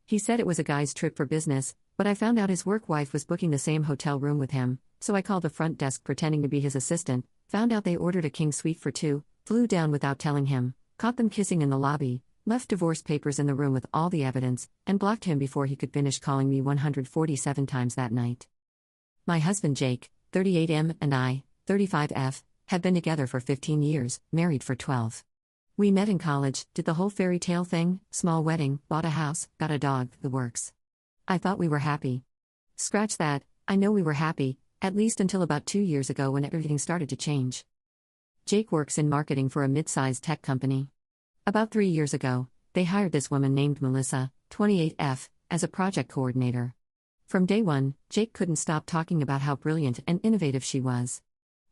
He said it was a guy's trip for business, but I found out his work wife was booking the same hotel room with him, so I called the front desk pretending to be his assistant, found out they ordered a king suite for two, flew down without telling him, caught them kissing in the lobby, left divorce papers in the room with all the evidence, and blocked him before he could finish calling me 147 times that night. My husband Jake, 38M, and I, 35F, have been together for 15 years, married for 12. We met in college, did the whole fairy tale thing, small wedding, bought a house, got a dog, the works. I thought we were happy. Scratch that, I know we were happy, at least until about 2 years ago when everything started to change. Jake works in marketing for a mid-sized tech company. About 3 years ago, they hired this woman named Melissa, 28F, as a project coordinator. From day one, Jake couldn't stop talking about how brilliant and innovative she was.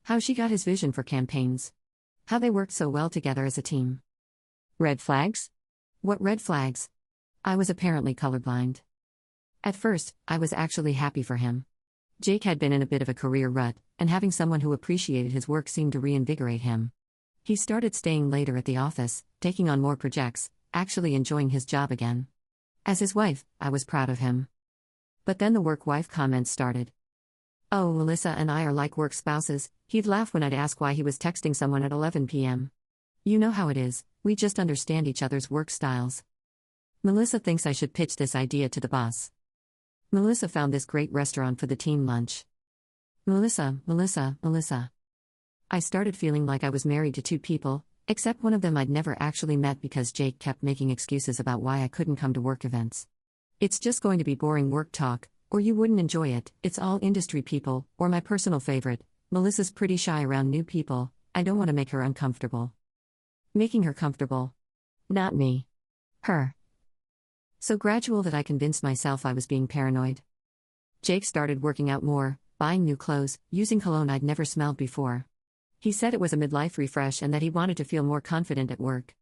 How she got his vision for campaigns. How they worked so well together as a team. Red flags? What red flags? I was apparently colorblind. At first, I was actually happy for him. Jake had been in a bit of a career rut, and having someone who appreciated his work seemed to reinvigorate him. He started staying later at the office, taking on more projects, actually enjoying his job again. As his wife, I was proud of him. But then the work-wife comments started. Oh, Melissa and I are like work spouses. He'd laugh when I'd ask why he was texting someone at 11 p.m. You know how it is, we just understand each other's work styles. Melissa thinks I should pitch this idea to the boss. Melissa found this great restaurant for the team lunch. Melissa. I started feeling like I was married to two people, except one of them I'd never actually met because Jake kept making excuses about why I couldn't come to work events. It's just going to be boring work talk, or you wouldn't enjoy it, it's all industry people, or my personal favorite, Melissa's pretty shy around new people, I don't want to make her uncomfortable. Making her comfortable. Not me. Her. So gradual that I convinced myself I was being paranoid. Jake started working out more, buying new clothes, using cologne I'd never smelled before. He said it was a midlife refresh and that he wanted to feel more confident at work.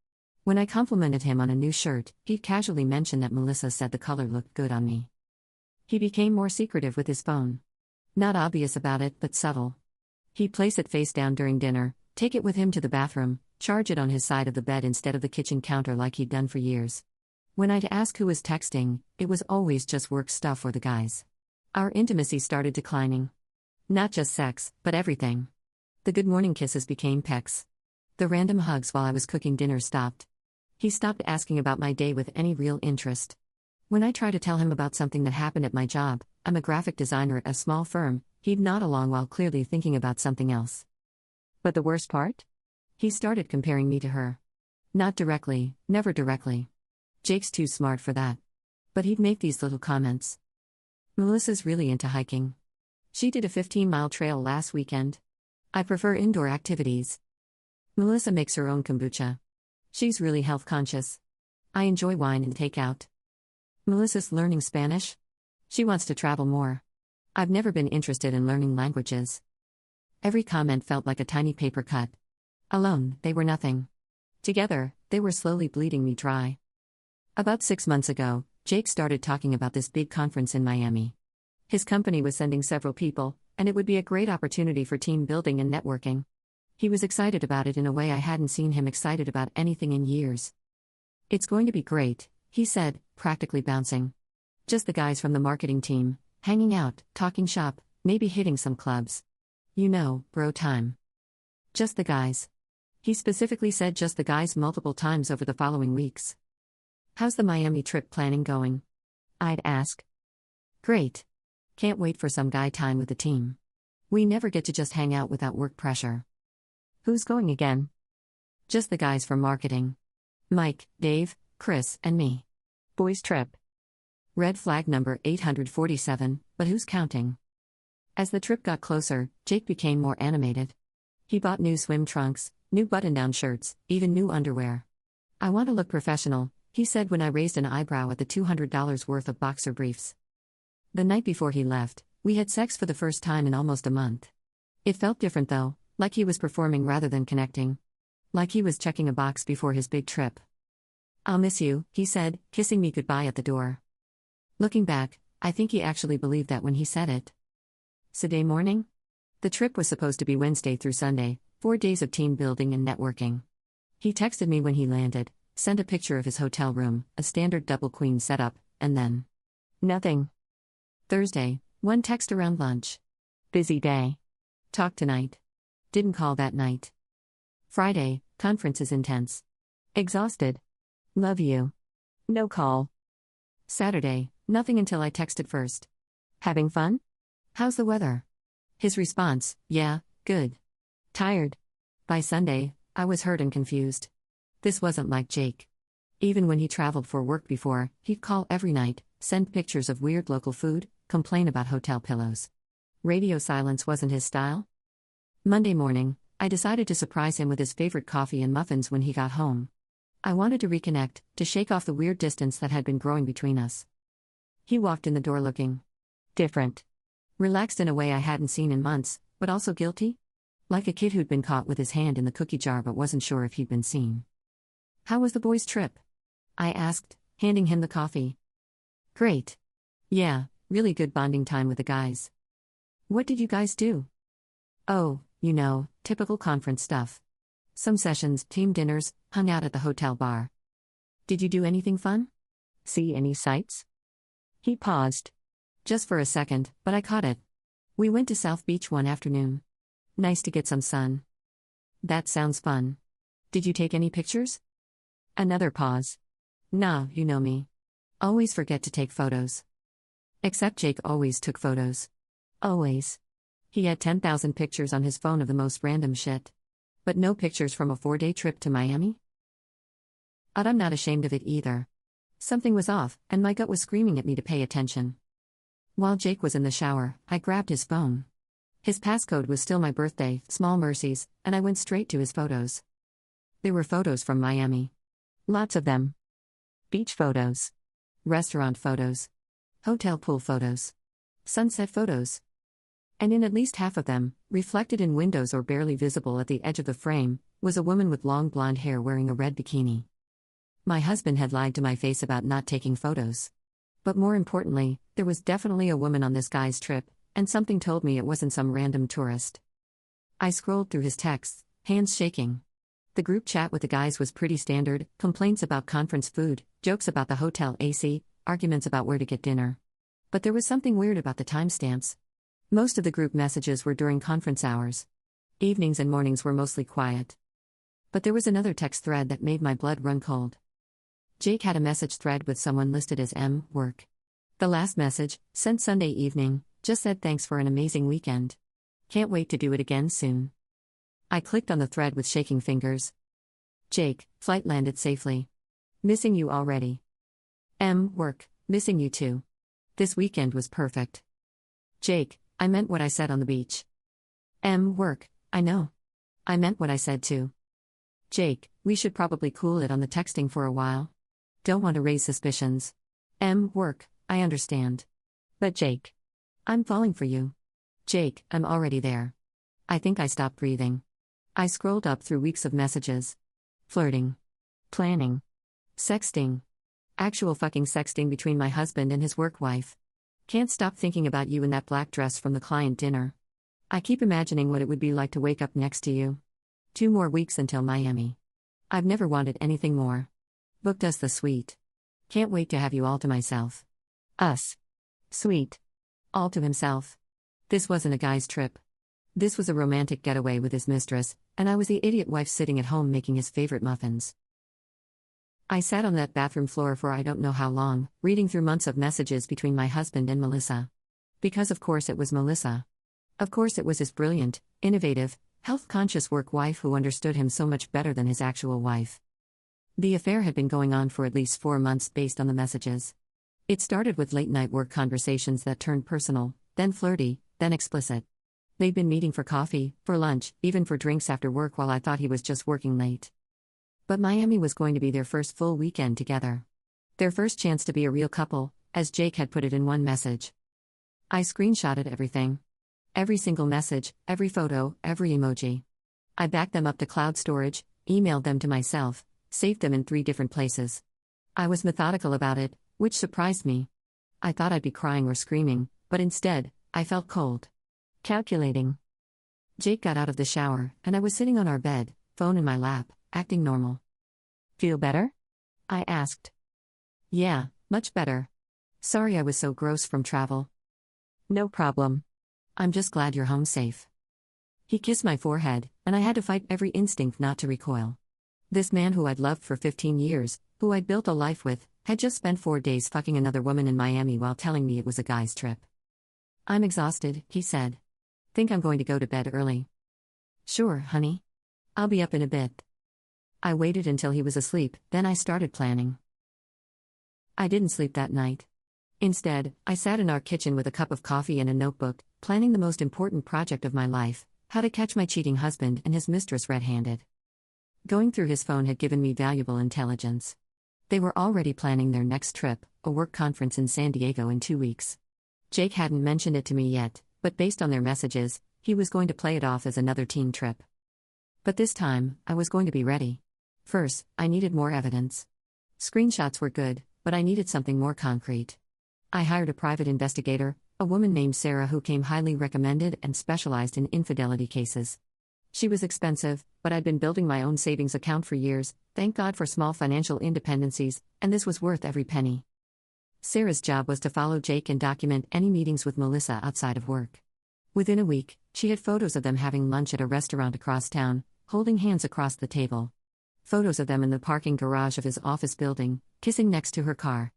When I complimented him on a new shirt, he'd casually mention that Melissa said the color looked good on me. He became more secretive with his phone. Not obvious about it, but subtle. He'd place it face down during dinner, take it with him to the bathroom, charge it on his side of the bed instead of the kitchen counter like he'd done for years. When I'd ask who was texting, it was always just work stuff or the guys. Our intimacy started declining. Not just sex, but everything. The good morning kisses became pecks. The random hugs while I was cooking dinner stopped. He stopped asking about my day with any real interest. When I tried to tell him about something that happened at my job, I'm a graphic designer at a small firm, he'd nod along while clearly thinking about something else. But the worst part? He started comparing me to her. Not directly, never directly. Jake's too smart for that. But he'd make these little comments. Melissa's really into hiking. She did a 15-mile trail last weekend. I prefer indoor activities. Melissa makes her own kombucha. She's really health conscious. I enjoy wine and takeout. Melissa's learning Spanish. She wants to travel more. I've never been interested in learning languages. Every comment felt like a tiny paper cut. Alone, they were nothing. Together, they were slowly bleeding me dry. About 6 months ago, Jake started talking about this big conference in Miami. His company was sending several people, and it would be a great opportunity for team building and networking. He was excited about it in a way I hadn't seen him excited about anything in years. It's going to be great, he said, practically bouncing. Just the guys from the marketing team, hanging out, talking shop, maybe hitting some clubs. You know, bro time. Just the guys. He specifically said just the guys multiple times over the following weeks. How's the Miami trip planning going? I'd ask. Great. Can't wait for some guy time with the team. We never get to just hang out without work pressure. Who's going again? Just the guys from marketing. Mike, Dave, Chris, and me. Boys trip. Red flag number 847, but who's counting? As the trip got closer, Jake became more animated. He bought new swim trunks, new button-down shirts, even new underwear. I want to look professional, he said when I raised an eyebrow at the $200 worth of boxer briefs. The night before he left, we had sex for the first time in almost a month. It felt different though, like he was performing rather than connecting. Like he was checking a box before his big trip. I'll miss you, he said, kissing me goodbye at the door. Looking back, I think he actually believed that when he said it. Sunday morning? The trip was supposed to be Wednesday through Sunday, 4 days of team building and networking. He texted me when he landed, sent a picture of his hotel room, a standard double queen setup, and then nothing. Thursday, one text around lunch. Busy day. Talk tonight. Didn't call that night. Friday, conference is intense. Exhausted. Love you. No call. Saturday, nothing until I texted first. Having fun? How's the weather? His response, yeah, good. Tired. By Sunday, I was hurt and confused. This wasn't like Jake. Even when he traveled for work before, he'd call every night, send pictures of weird local food, complain about hotel pillows. Radio silence wasn't his style. Monday morning, I decided to surprise him with his favorite coffee and muffins when he got home. I wanted to reconnect, to shake off the weird distance that had been growing between us. He walked in the door looking different. Relaxed in a way I hadn't seen in months, but also guilty? Like a kid who'd been caught with his hand in the cookie jar but wasn't sure if he'd been seen. How was the boys' trip? I asked, handing him the coffee. Great. Yeah, really good bonding time with the guys. What did you guys do? Oh, typical conference stuff. Some sessions, team dinners, hung out at the hotel bar. Did you do anything fun? See any sights? He paused. Just for a second, but I caught it. We went to South Beach one afternoon. Nice to get some sun. That sounds fun. Did you take any pictures? Another pause. Nah, you know me. Always forget to take photos. Except Jake always took photos. Always. He had 10,000 pictures on his phone of the most random shit. But no pictures from a 4-day trip to Miami? But I'm not ashamed of it either. Something was off, and my gut was screaming at me to pay attention. While Jake was in the shower, I grabbed his phone. His passcode was still my birthday, small mercies, and I went straight to his photos. There were photos from Miami. Lots of them. Beach photos. Restaurant photos. Hotel pool photos. Sunset photos. And in at least half of them, reflected in windows or barely visible at the edge of the frame, was a woman with long blonde hair wearing a red bikini. My husband had lied to my face about not taking photos. But more importantly, there was definitely a woman on this guy's trip, and something told me it wasn't some random tourist. I scrolled through his texts, hands shaking. The group chat with the guys was pretty standard: complaints about conference food, jokes about the hotel AC, arguments about where to get dinner. But there was something weird about the timestamps. Most of the group messages were during conference hours. Evenings and mornings were mostly quiet. But there was another text thread that made my blood run cold. Jake had a message thread with someone listed as M. Work. The last message, sent Sunday evening, just said thanks for an amazing weekend. Can't wait to do it again soon. I clicked on the thread with shaking fingers. Jake, flight landed safely. Missing you already. M. Work, missing you too. This weekend was perfect. Jake, I meant what I said on the beach. M. Work, I know. I meant what I said too. Jake, we should probably cool it on the texting for a while. Don't want to raise suspicions. M. Work, I understand. But Jake, I'm falling for you. Jake, I'm already there. I think I stopped breathing. I scrolled up through weeks of messages. Flirting. Planning. Sexting. Actual fucking sexting between my husband and his work wife. Can't stop thinking about you in that black dress from the client dinner. I keep imagining what it would be like to wake up next to you. 2 more weeks until Miami. I've never wanted anything more. Booked us the suite. Can't wait to have you all to myself. Us. Sweet. All to himself. This wasn't a guy's trip. This was a romantic getaway with his mistress, and I was the idiot wife sitting at home making his favorite muffins. I sat on that bathroom floor for I don't know how long, reading through months of messages between my husband and Melissa. Because of course it was Melissa. Of course it was his brilliant, innovative, health-conscious work wife who understood him so much better than his actual wife. The affair had been going on for at least 4 months based on the messages. It started with late-night work conversations that turned personal, then flirty, then explicit. They'd been meeting for coffee, for lunch, even for drinks after work while I thought he was just working late. But Miami was going to be their first full weekend together. Their first chance to be a real couple, as Jake had put it in one message. I screenshotted everything. Every single message, every photo, every emoji. I backed them up to cloud storage, emailed them to myself, saved them in 3 different places. I was methodical about it, which surprised me. I thought I'd be crying or screaming, but instead, I felt cold. Calculating. Jake got out of the shower, and I was sitting on our bed, phone in my lap, acting normal. Feel better? I asked. Yeah, much better. Sorry I was so gross from travel. No problem. I'm just glad you're home safe. He kissed my forehead, and I had to fight every instinct not to recoil. This man who I'd loved for 15 years, who I'd built a life with, had just spent 4 days fucking another woman in Miami while telling me it was a guy's trip. I'm exhausted, he said. Think I'm going to go to bed early. Sure, honey. I'll be up in a bit. I waited until he was asleep, then I started planning. I didn't sleep that night. Instead, I sat in our kitchen with a cup of coffee and a notebook, planning the most important project of my life: how to catch my cheating husband and his mistress red-handed. Going through his phone had given me valuable intelligence. They were already planning their next trip, a work conference in San Diego in 2 weeks. Jake hadn't mentioned it to me yet, but based on their messages, he was going to play it off as another teen trip. But this time, I was going to be ready. First, I needed more evidence. Screenshots were good, but I needed something more concrete. I hired a private investigator, a woman named Sarah who came highly recommended and specialized in infidelity cases. She was expensive, but I'd been building my own savings account for years, thank God for small financial independencies, and this was worth every penny. Sarah's job was to follow Jake and document any meetings with Melissa outside of work. Within a week, she had photos of them having lunch at a restaurant across town, holding hands across the table. Photos of them in the parking garage of his office building, kissing next to her car.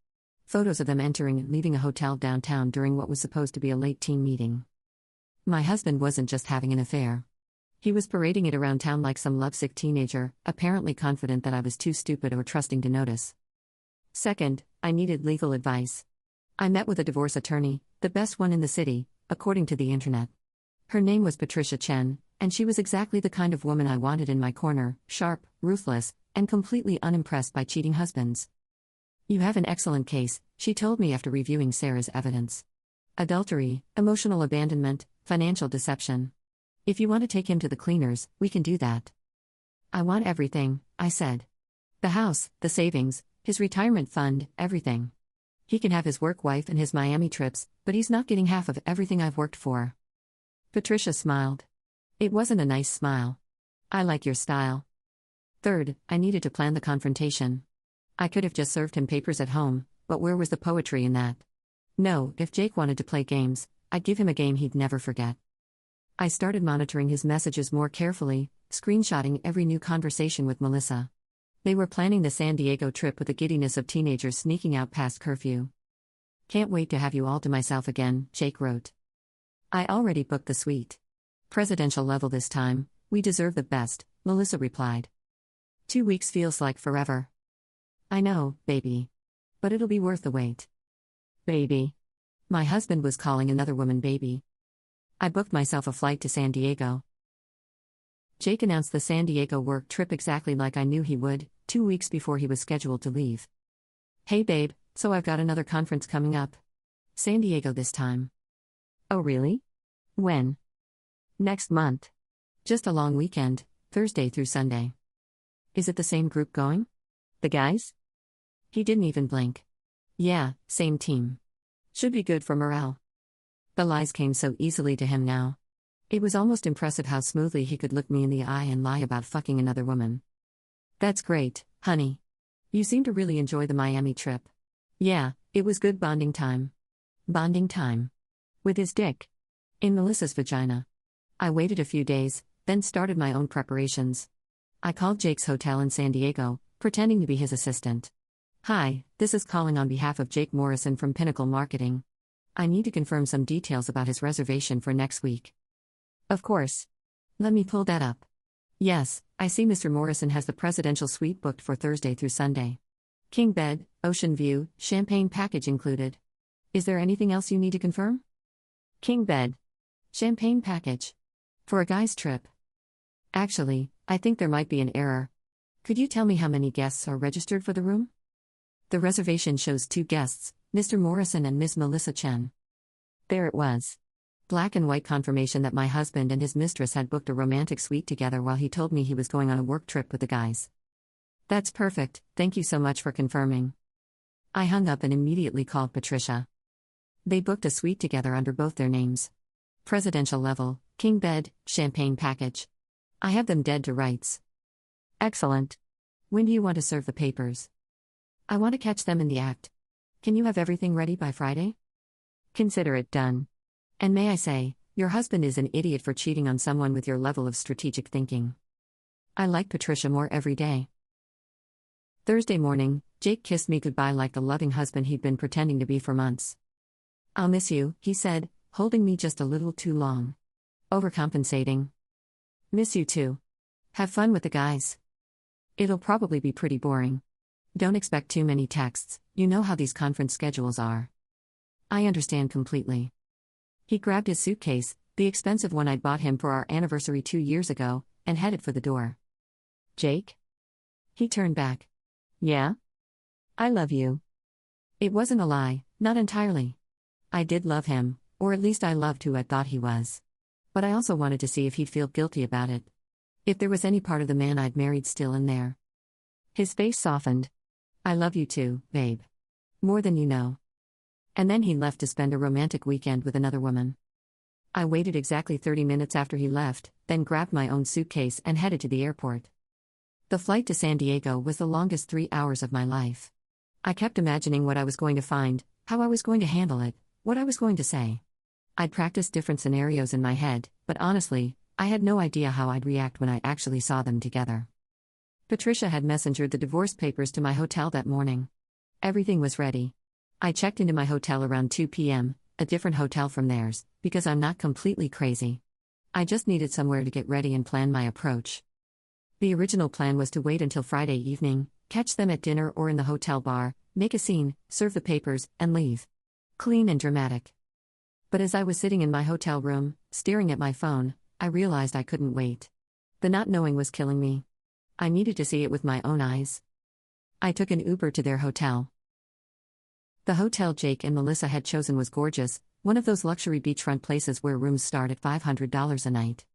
Photos of them entering and leaving a hotel downtown during what was supposed to be a late team meeting. My husband wasn't just having an affair. He was parading it around town like some lovesick teenager, apparently confident that I was too stupid or trusting to notice. Second, I needed legal advice. I met with a divorce attorney, the best one in the city, according to the internet. Her name was Patricia Chen, and she was exactly the kind of woman I wanted in my corner: sharp, ruthless, and completely unimpressed by cheating husbands. You have an excellent case, she told me after reviewing Sarah's evidence. Adultery, emotional abandonment, financial deception. If you want to take him to the cleaners, we can do that. I want everything, I said. The house, the savings, his retirement fund, everything. He can have his work wife and his Miami trips, but he's not getting half of everything I've worked for. Patricia smiled. It wasn't a nice smile. I like your style. Third, I needed to plan the confrontation. I could have just served him papers at home, but where was the poetry in that? No, if Jake wanted to play games, I'd give him a game he'd never forget. I started monitoring his messages more carefully, screenshotting every new conversation with Melissa. They were planning the San Diego trip with the giddiness of teenagers sneaking out past curfew. Can't wait to have you all to myself again, Jake wrote. I already booked the suite. Presidential level this time, we deserve the best, Melissa replied. 2 weeks feels like forever. I know, baby. But it'll be worth the wait. Baby. My husband was calling another woman baby. I booked myself a flight to San Diego. Jake announced the San Diego work trip exactly like I knew he would, 2 weeks before he was scheduled to leave. Hey babe, so I've got another conference coming up. San Diego this time. Oh really? When? Next month. Just a long weekend, Thursday through Sunday. Is it the same group going? The guys? He didn't even blink. Yeah, same team. Should be good for morale. The lies came so easily to him now. It was almost impressive how smoothly he could look me in the eye and lie about fucking another woman. That's great, honey. You seem to really enjoy the Miami trip. Yeah, it was good bonding time. Bonding time. With his dick. In Melissa's vagina. I waited a few days, then started my own preparations. I called Jake's hotel in San Diego, pretending to be his assistant. Hi, this is calling on behalf of Jake Morrison from Pinnacle Marketing. I need to confirm some details about his reservation for next week. Of course. Let me pull that up. Yes, I see Mr. Morrison has the presidential suite booked for Thursday through Sunday. King bed, ocean view, champagne package included. Is there anything else you need to confirm? King bed. Champagne package. For a guy's trip. Actually, I think there might be an error. Could you tell me how many guests are registered for the room? The reservation shows 2 guests, Mr. Morrison and Ms. Melissa Chen. There it was. Black and white confirmation that my husband and his mistress had booked a romantic suite together while he told me he was going on a work trip with the guys. That's perfect, thank you so much for confirming. I hung up and immediately called Patricia. They booked a suite together under both their names. Presidential level, king bed, champagne package. I have them dead to rights. Excellent. When do you want to serve the papers? I want to catch them in the act. Can you have everything ready by Friday? Consider it done. And may I say, your husband is an idiot for cheating on someone with your level of strategic thinking. I like Patricia more every day. Thursday morning, Jake kissed me goodbye like the loving husband he'd been pretending to be for months. I'll miss you, he said, holding me just a little too long. Overcompensating. Miss you too. Have fun with the guys. It'll probably be pretty boring. Don't expect too many texts, you know how these conference schedules are. I understand completely. He grabbed his suitcase, the expensive one I'd bought him for our anniversary 2 years ago, and headed for the door. Jake? He turned back. Yeah? I love you. It wasn't a lie, not entirely. I did love him, or at least I loved who I thought he was. But I also wanted to see if he'd feel guilty about it. If there was any part of the man I'd married still in there. His face softened. I love you too, babe. More than you know. And then he left to spend a romantic weekend with another woman. I waited exactly 30 minutes after he left, then grabbed my own suitcase and headed to the airport. The flight to San Diego was the longest 3 hours of my life. I kept imagining what I was going to find, how I was going to handle it, what I was going to say. I'd practiced different scenarios in my head, but honestly, I had no idea how I'd react when I actually saw them together. Patricia had messengered the divorce papers to my hotel that morning. Everything was ready. I checked into my hotel around 2 p.m., a different hotel from theirs, because I'm not completely crazy. I just needed somewhere to get ready and plan my approach. The original plan was to wait until Friday evening, catch them at dinner or in the hotel bar, make a scene, serve the papers, and leave. Clean and dramatic. But as I was sitting in my hotel room, staring at my phone, I realized I couldn't wait. The not knowing was killing me. I needed to see it with my own eyes. I took an Uber to their hotel. The hotel Jake and Melissa had chosen was gorgeous, one of those luxury beachfront places where rooms start at $500 a night.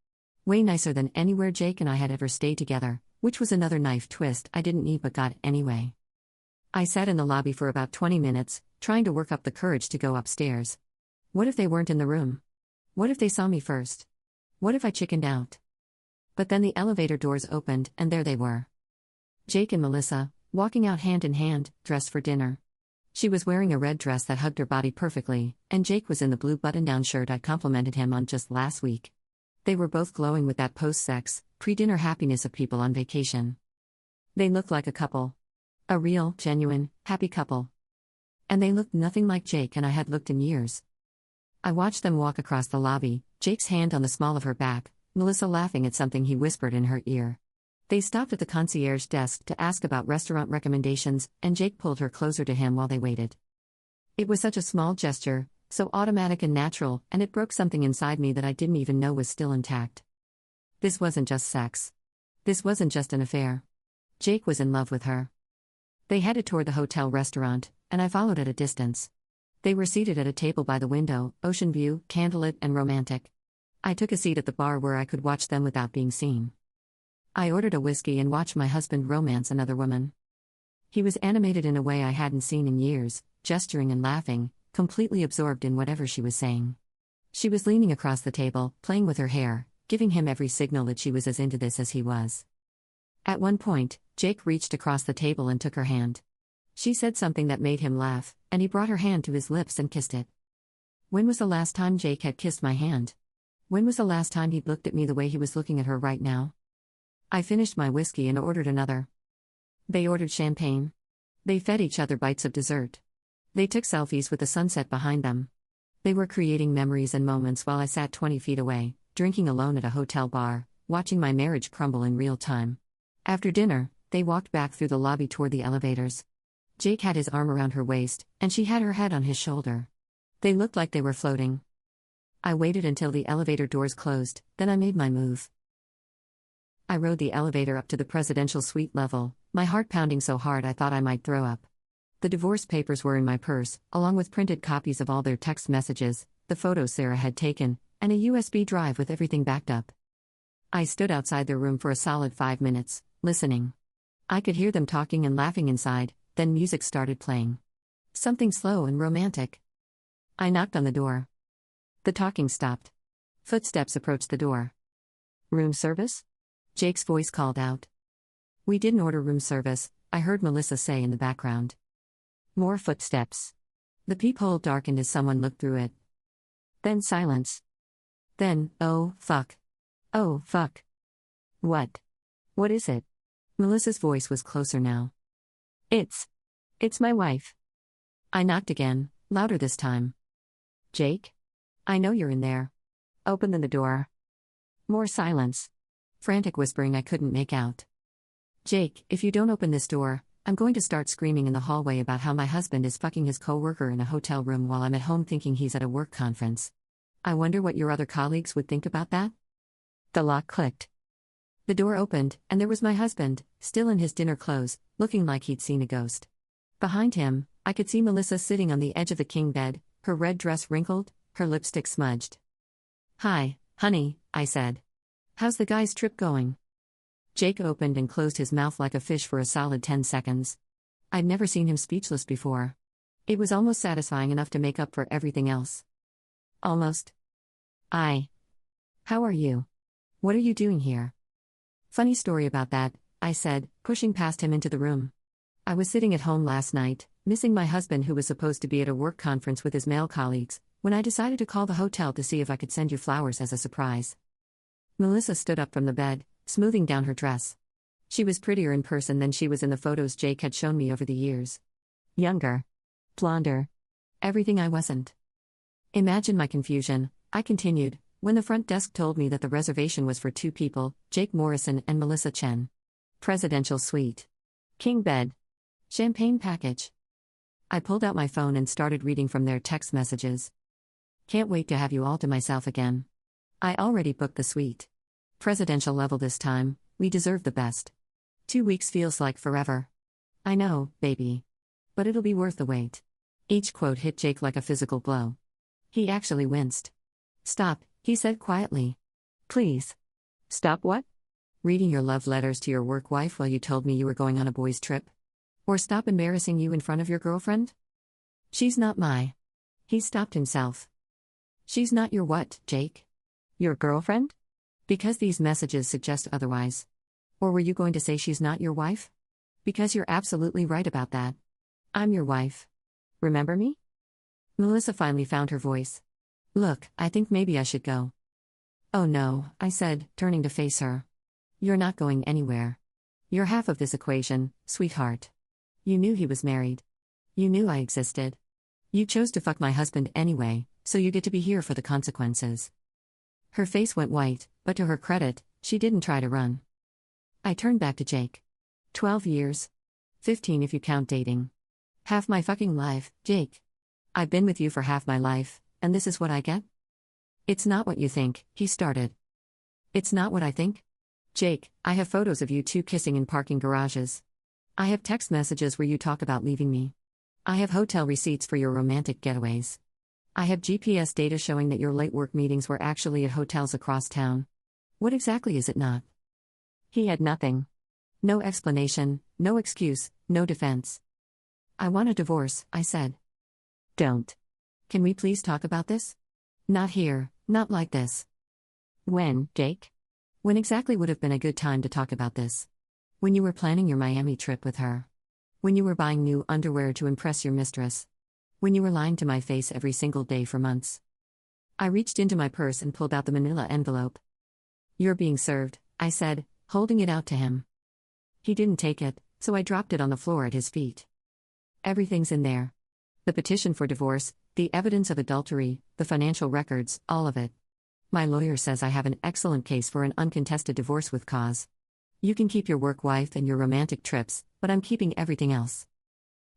Way nicer than anywhere Jake and I had ever stayed together, which was another knife twist I didn't need but got anyway. I sat in the lobby for about 20 minutes, trying to work up the courage to go upstairs. What if they weren't in the room? What if they saw me first? What if I chickened out? But then the elevator doors opened, and there they were. Jake and Melissa, walking out hand in hand, dressed for dinner. She was wearing a red dress that hugged her body perfectly, and Jake was in the blue button-down shirt I'd complimented him on just last week. They were both glowing with that post-sex, pre-dinner happiness of people on vacation. They looked like a couple. A real, genuine, happy couple. And they looked nothing like Jake and I had looked in years. I watched them walk across the lobby, Jake's hand on the small of her back, Melissa laughing at something he whispered in her ear. They stopped at the concierge desk to ask about restaurant recommendations, and Jake pulled her closer to him while they waited. It was such a small gesture, so automatic and natural, and it broke something inside me that I didn't even know was still intact. This wasn't just sex. This wasn't just an affair. Jake was in love with her. They headed toward the hotel restaurant, and I followed at a distance. They were seated at a table by the window, ocean view, candlelit and romantic. I took a seat at the bar where I could watch them without being seen. I ordered a whiskey and watched my husband romance another woman. He was animated in a way I hadn't seen in years, gesturing and laughing, completely absorbed in whatever she was saying. She was leaning across the table, playing with her hair, giving him every signal that she was as into this as he was. At one point, Jake reached across the table and took her hand. She said something that made him laugh, and he brought her hand to his lips and kissed it. When was the last time Jake had kissed my hand? When was the last time he'd looked at me the way he was looking at her right now? I finished my whiskey and ordered another. They ordered champagne. They fed each other bites of dessert. They took selfies with the sunset behind them. They were creating memories and moments while I sat 20 feet away, drinking alone at a hotel bar, watching my marriage crumble in real time. After dinner, they walked back through the lobby toward the elevators. Jake had his arm around her waist, and she had her head on his shoulder. They looked like they were floating. I waited until the elevator doors closed, then I made my move. I rode the elevator up to the presidential suite level, my heart pounding so hard I thought I might throw up. The divorce papers were in my purse, along with printed copies of all their text messages, the photos Sarah had taken, and a USB drive with everything backed up. I stood outside their room for a solid 5 minutes, listening. I could hear them talking and laughing inside, then music started playing. Something slow and romantic. I knocked on the door. The talking stopped. Footsteps approached the door. "Room service?" Jake's voice called out. "We didn't order room service," I heard Melissa say in the background. More footsteps. The peephole darkened as someone looked through it. Then silence. Then, oh, fuck. Oh, fuck. What? What is it? Melissa's voice was closer now. It's my wife. I knocked again, louder this time. Jake? I know you're in there. Open the door. More silence. Frantic whispering I couldn't make out. Jake, if you don't open this door, I'm going to start screaming in the hallway about how my husband is fucking his coworker in a hotel room while I'm at home thinking he's at a work conference. I wonder what your other colleagues would think about that? The lock clicked. The door opened, and there was my husband, still in his dinner clothes, looking like he'd seen a ghost. Behind him, I could see Melissa sitting on the edge of the king bed, her red dress wrinkled, her lipstick smudged. Hi, honey, I said. How's the guy's trip going? Jake opened and closed his mouth like a fish for a solid 10 seconds. I'd never seen him speechless before. It was almost satisfying enough to make up for everything else. Almost. How are you? What are you doing here? Funny story about that, I said, pushing past him into the room. I was sitting at home last night, missing my husband who was supposed to be at a work conference with his male colleagues, when I decided to call the hotel to see if I could send you flowers as a surprise. Melissa stood up from the bed, smoothing down her dress. She was prettier in person than she was in the photos Jake had shown me over the years. Younger. Blonder. Everything I wasn't. Imagine my confusion, I continued, when the front desk told me that the reservation was for 2 people, Jake Morrison and Melissa Chen. Presidential suite. King bed. Champagne package. I pulled out my phone and started reading from their text messages. Can't wait to have you all to myself again. I already booked the suite. Presidential level this time, we deserve the best. 2 weeks feels like forever. I know, baby. But it'll be worth the wait. Each quote hit Jake like a physical blow. He actually winced. Stop, he said quietly. Please. Stop what? Reading your love letters to your work wife while you told me you were going on a boys' trip? Or stop embarrassing you in front of your girlfriend? She's not my. He stopped himself. She's not your what, Jake? Your girlfriend? Because these messages suggest otherwise. Or were you going to say she's not your wife? Because you're absolutely right about that. I'm your wife. Remember me? Melissa finally found her voice. Look, I think maybe I should go. Oh no, I said, turning to face her. You're not going anywhere. You're half of this equation, sweetheart. You knew he was married. You knew I existed. You chose to fuck my husband anyway, so you get to be here for the consequences. Her face went white, but to her credit, she didn't try to run. I turned back to Jake. 12 years. 15 if you count dating. Half my fucking life, Jake. I've been with you for half my life, and this is what I get? It's not what you think, he started. It's not what I think? Jake, I have photos of you 2 kissing in parking garages. I have text messages where you talk about leaving me. I have hotel receipts for your romantic getaways. I have GPS data showing that your late work meetings were actually at hotels across town. What exactly is it not? He had nothing. No explanation, no excuse, no defense. I want a divorce, I said. Don't. Can we please talk about this? Not here, not like this. When, Jake? When exactly would have been a good time to talk about this? When you were planning your Miami trip with her. When you were buying new underwear to impress your mistress. When you were lying to my face every single day for months. I reached into my purse and pulled out the manila envelope. You're being served, I said, holding it out to him. He didn't take it, so I dropped it on the floor at his feet. Everything's in there. The petition for divorce, the evidence of adultery, the financial records, all of it. My lawyer says I have an excellent case for an uncontested divorce with cause. You can keep your work wife and your romantic trips, but I'm keeping everything else.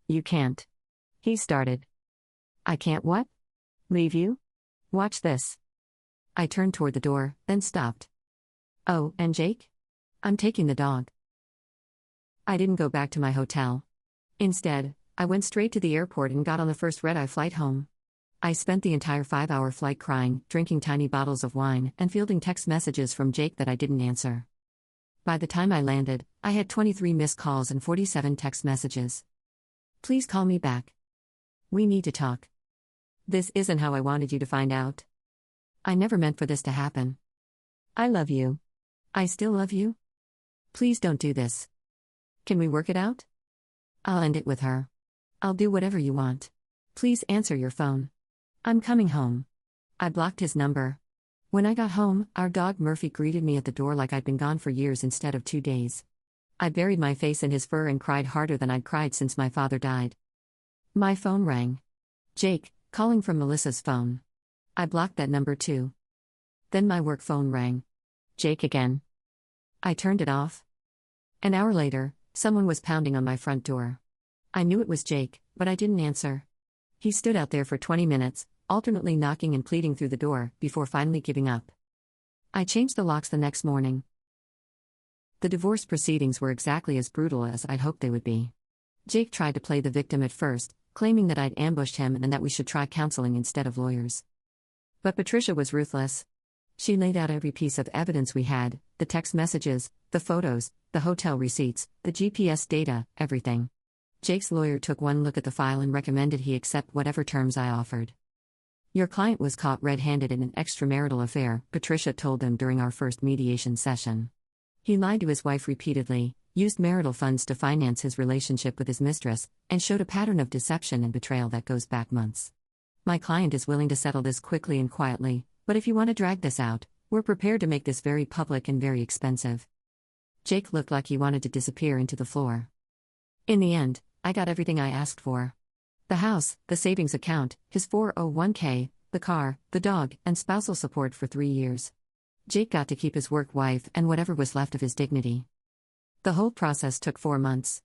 You can't. He started. I can't what? Leave you? Watch this. I turned toward the door, then stopped. Oh, and Jake? I'm taking the dog. I didn't go back to my hotel. Instead, I went straight to the airport and got on the first red-eye flight home. I spent the entire 5-hour flight crying, drinking tiny bottles of wine, and fielding text messages from Jake that I didn't answer. By the time I landed, I had 23 missed calls and 47 text messages. Please call me back. We need to talk. This isn't how I wanted you to find out. I never meant for this to happen. I love you. I still love you. Please don't do this. Can we work it out? I'll end it with her. I'll do whatever you want. Please answer your phone. I'm coming home. I blocked his number. When I got home, our dog Murphy greeted me at the door like I'd been gone for years instead of 2 days. I buried my face in his fur and cried harder than I'd cried since my father died. My phone rang. Jake, calling from Melissa's phone. I blocked that number too. Then my work phone rang. Jake again. I turned it off. An hour later, someone was pounding on my front door. I knew it was Jake, but I didn't answer. He stood out there for 20 minutes, alternately knocking and pleading through the door, before finally giving up. I changed the locks the next morning. The divorce proceedings were exactly as brutal as I'd hoped they would be. Jake tried to play the victim at first, claiming that I'd ambushed him and that we should try counseling instead of lawyers. But Patricia was ruthless. She laid out every piece of evidence we had, the text messages, the photos, the hotel receipts, the GPS data, everything. Jake's lawyer took one look at the file and recommended he accept whatever terms I offered. Your client was caught red-handed in an extramarital affair, Patricia told them during our first mediation session. He lied to his wife repeatedly, used marital funds to finance his relationship with his mistress, and showed a pattern of deception and betrayal that goes back months. My client is willing to settle this quickly and quietly, but if you want to drag this out, we're prepared to make this very public and very expensive. Jake looked like he wanted to disappear into the floor. In the end, I got everything I asked for. The house, the savings account, his 401k, the car, the dog, and spousal support for 3 years. Jake got to keep his work wife and whatever was left of his dignity. The whole process took 4 months.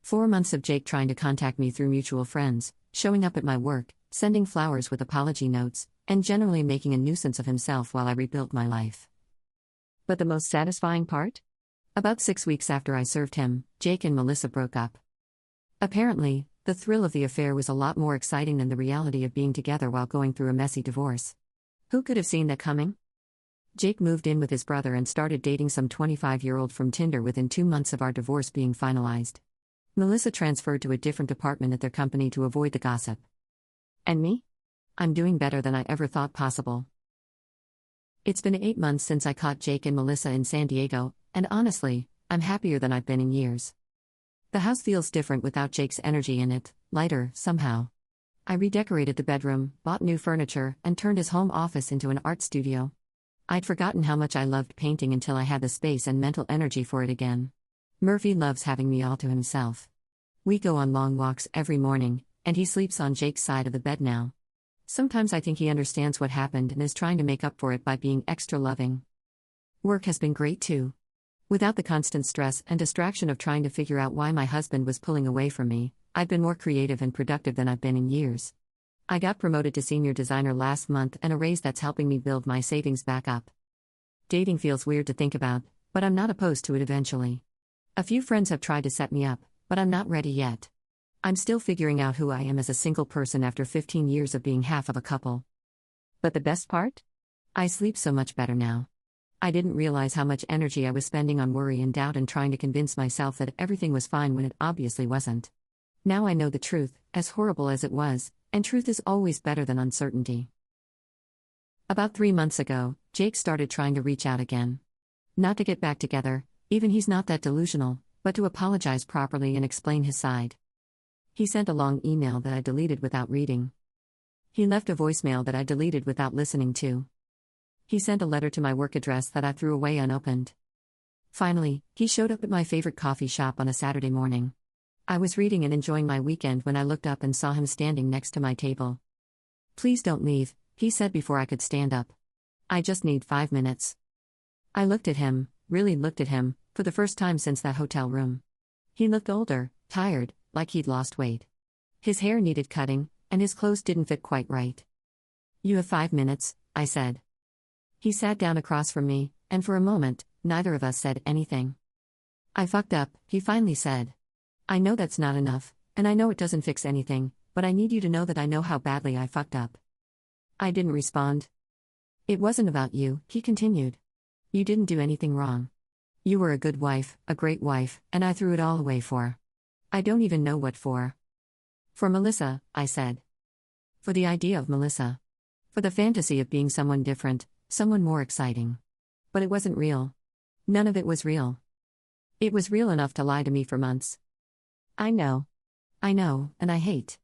4 months of Jake trying to contact me through mutual friends, showing up at my work, sending flowers with apology notes, and generally making a nuisance of himself while I rebuilt my life. But the most satisfying part? About 6 weeks after I served him, Jake and Melissa broke up. Apparently, the thrill of the affair was a lot more exciting than the reality of being together while going through a messy divorce. Who could have seen that coming? Jake moved in with his brother and started dating some 25-year-old from Tinder within 2 months of our divorce being finalized. Melissa transferred to a different department at their company to avoid the gossip. And me? I'm doing better than I ever thought possible. It's been 8 months since I caught Jake and Melissa in San Diego, and honestly, I'm happier than I've been in years. The house feels different without Jake's energy in it, lighter, somehow. I redecorated the bedroom, bought new furniture, and turned his home office into an art studio. I'd forgotten how much I loved painting until I had the space and mental energy for it again. Murphy loves having me all to himself. We go on long walks every morning, and he sleeps on Jake's side of the bed now. Sometimes I think he understands what happened and is trying to make up for it by being extra loving. Work has been great too. Without the constant stress and distraction of trying to figure out why my husband was pulling away from me, I've been more creative and productive than I've been in years. I got promoted to senior designer last month and a raise that's helping me build my savings back up. Dating feels weird to think about, but I'm not opposed to it eventually. A few friends have tried to set me up, but I'm not ready yet. I'm still figuring out who I am as a single person after 15 years of being half of a couple. But the best part? I sleep so much better now. I didn't realize how much energy I was spending on worry and doubt and trying to convince myself that everything was fine when it obviously wasn't. Now I know the truth, as horrible as it was, and truth is always better than uncertainty. About 3 months ago, Jake started trying to reach out again. Not to get back together, even he's not that delusional, but to apologize properly and explain his side. He sent a long email that I deleted without reading. He left a voicemail that I deleted without listening to. He sent a letter to my work address that I threw away unopened. Finally, he showed up at my favorite coffee shop on a Saturday morning. I was reading and enjoying my weekend when I looked up and saw him standing next to my table. "Please don't leave," he said before I could stand up. "I just need 5 minutes." I looked at him, really looked at him, for the first time since that hotel room. He looked older, tired, like he'd lost weight. His hair needed cutting, and his clothes didn't fit quite right. "You have 5 minutes," I said. He sat down across from me, and for a moment, neither of us said anything. "I fucked up," he finally said. "I know that's not enough, and I know it doesn't fix anything, but I need you to know that I know how badly I fucked up." I didn't respond. "It wasn't about you," he continued. "You didn't do anything wrong. You were a good wife, a great wife, and I threw it all away for. I don't even know what for." "For Melissa," I said. "For the idea of Melissa. For the fantasy of being someone different, someone more exciting. But it wasn't real. None of it was real. It was real enough to lie to me for months. I know, and I hate.